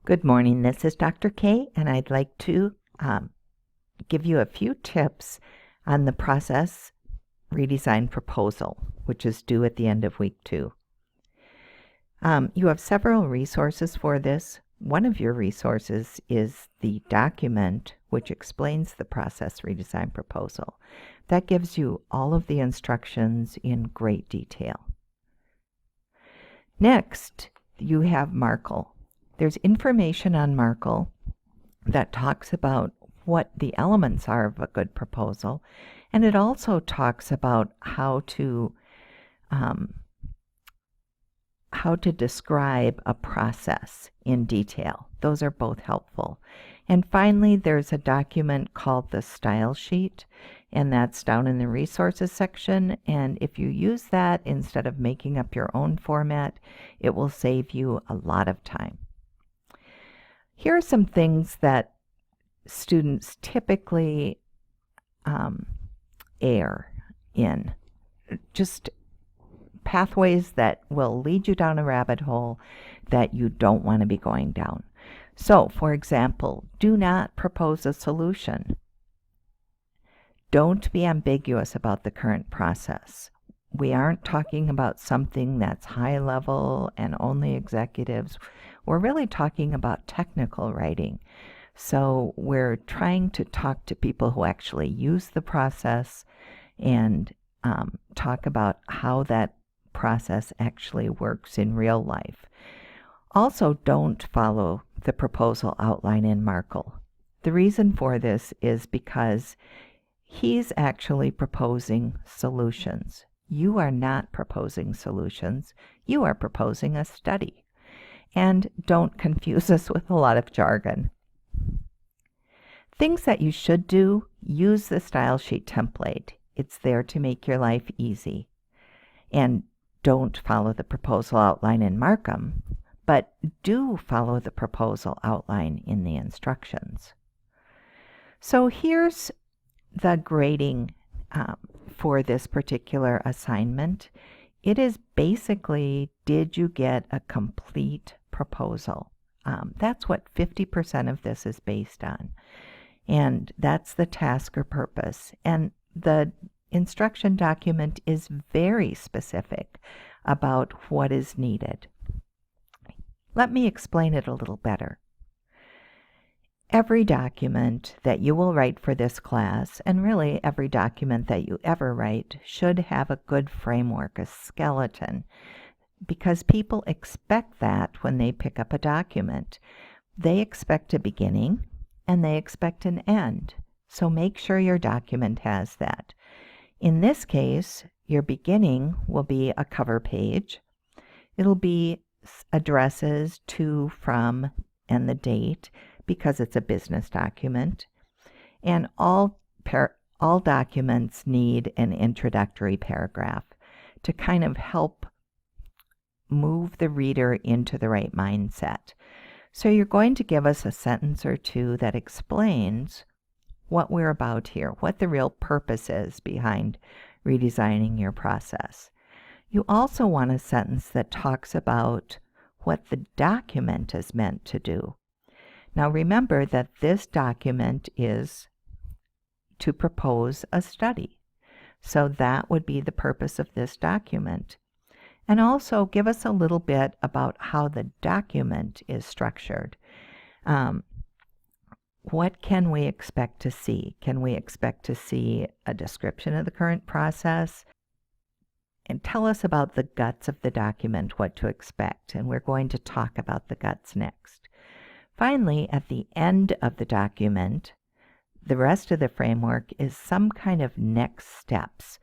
Good morning, this is Dr. K, and I'd like to give you a few tips on the process redesign proposal, which is due at the end of week 2. You have several resources for this. One of your resources is the document which explains the process redesign proposal. That gives you all of the instructions in great detail. Next, you have Markle. There's information on Markle that talks about what the elements are of a good proposal, and it also talks about how to describe a process in detail. Those are both helpful. And finally, there's a document called the style sheet, and that's down in the resources section. And if you use that instead of making up your own format, it will save you a lot of time. Here are some things that students typically err in. Just pathways that will lead you down a rabbit hole that you don't want to be going down. So, for example, do not propose a solution. Don't be ambiguous about the current process. We aren't talking about something that's high level and only executives. We're really talking about technical writing. So we're trying to talk to people who actually use the process and talk about how that process actually works in real life. Also, don't follow the proposal outline in Markle. The reason for this is because he's actually proposing solutions. You are not proposing solutions. You are proposing a study. And don't confuse us with a lot of jargon. Things that you should do: use the style sheet template. It's there to make your life easy. And don't follow the proposal outline in Markham, but do follow the proposal outline in the instructions. So here's the grading for this particular assignment. It is basically, did you get a complete proposal? That's what 50% of this is based on. And that's the task or purpose. And the instruction document is very specific about what is needed. Let me explain it a little better. Every document that you will write for this class, and really every document that you ever write, should have a good framework, a skeleton, because people expect that when they pick up a document. They expect a beginning and they expect an end. So make sure your document has that. In this case, your beginning will be a cover page. It'll be addresses to, from, and the date, because it's a business document. And all documents need an introductory paragraph to kind of help move the reader into the right mindset. So you're going to give us a sentence or two that explains what we're about here, what the real purpose is behind redesigning your process. You also want a sentence that talks about what the document is meant to do. Now remember that this document is to propose a study. So that would be the purpose of this document. And also give us a little bit about how the document is structured. What can we expect to see? Can we expect to see a description of the current process? And tell us about the guts of the document, what to expect. And we're going to talk about the guts next. Finally, at the end of the document, the rest of the framework is some kind of next steps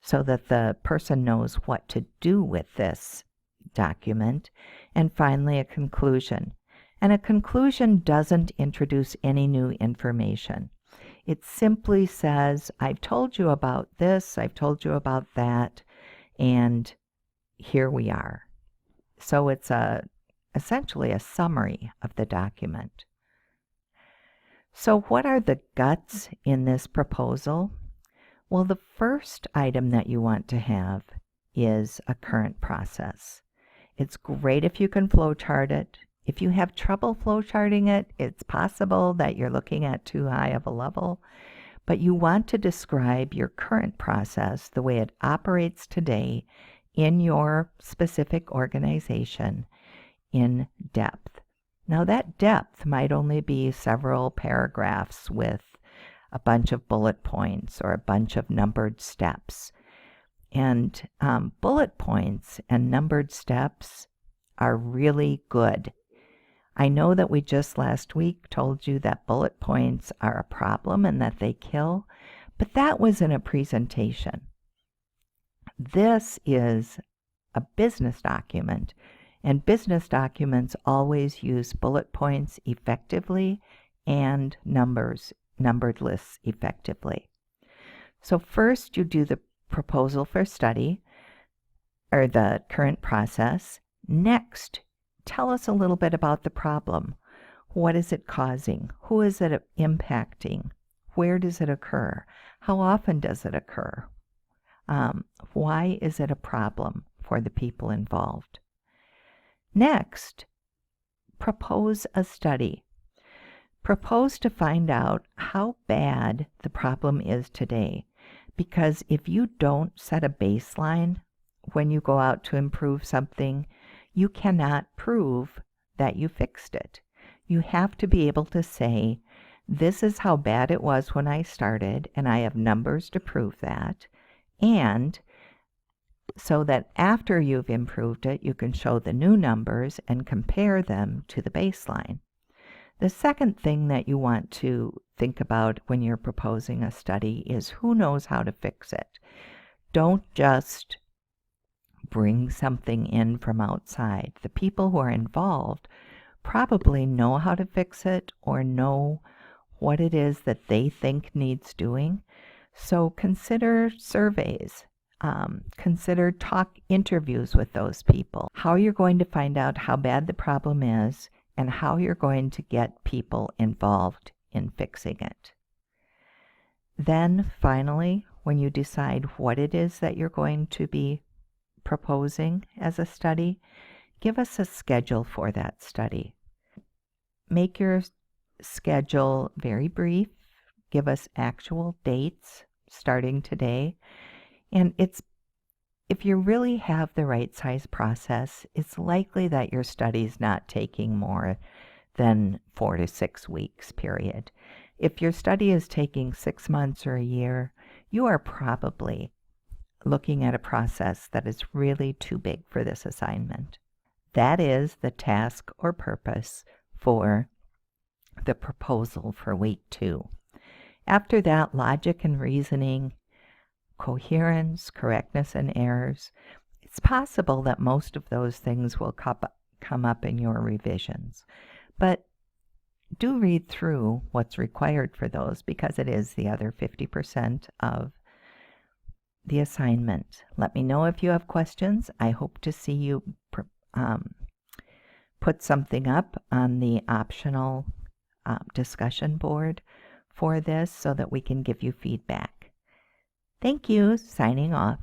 so that the person knows what to do with this document. And finally, a conclusion. And a conclusion doesn't introduce any new information. It simply says, I've told you about this, I've told you about that, and here we are. So it's essentially a summary of the document. So what are the guts in this proposal? Well, the first item that you want to have is a current process. It's great if you can flowchart it. If you have trouble flowcharting it, it's possible that you're looking at too high of a level, but you want to describe your current process, the way it operates today in your specific organization in depth. Now that depth might only be several paragraphs with a bunch of bullet points or a bunch of numbered steps. And bullet points and numbered steps are really good. I know that we just last week told you that bullet points are a problem and that they kill, but that was in a presentation. This is a business document, and business documents always use bullet points effectively and numbered lists effectively. So first you do the proposal for study, or the current process. Next, tell us a little bit about the problem. What is it causing? Who is it impacting? Where does it occur? How often does it occur? Why is it a problem for the people involved? Next, propose a study. Propose to find out how bad the problem is today, because if you don't set a baseline when you go out to improve something, you cannot prove that you fixed it. You have to be able to say, this is how bad it was when I started, and I have numbers to prove that, and so that after you've improved it, you can show the new numbers and compare them to the baseline. The second thing that you want to think about when you're proposing a study is who knows how to fix it. Don't just bring something in from outside. The people who are involved probably know how to fix it or know what it is that they think needs doing. So consider surveys. Consider interviews with those people. How you're going to find out how bad the problem is and how you're going to get people involved in fixing it. Then finally, when you decide what it is that you're going to be proposing as a study, give us a schedule for that study. Make your schedule very brief. Give us actual dates starting today. And if you really have the right size process, it's likely that your study's not taking more than 4 to 6 weeks, period. If your study is taking 6 months or a year, you are probably looking at a process that is really too big for this assignment. That is the task or purpose for the proposal for week 2. After that, logic and reasoning, coherence, correctness, and errors. It's possible that most of those things will come up in your revisions, but do read through what's required for those, because it is the other 50% of the assignment. Let me know if you have questions. I hope to see you put something up on the optional discussion board for this so that we can give you feedback. Thank you. Signing off.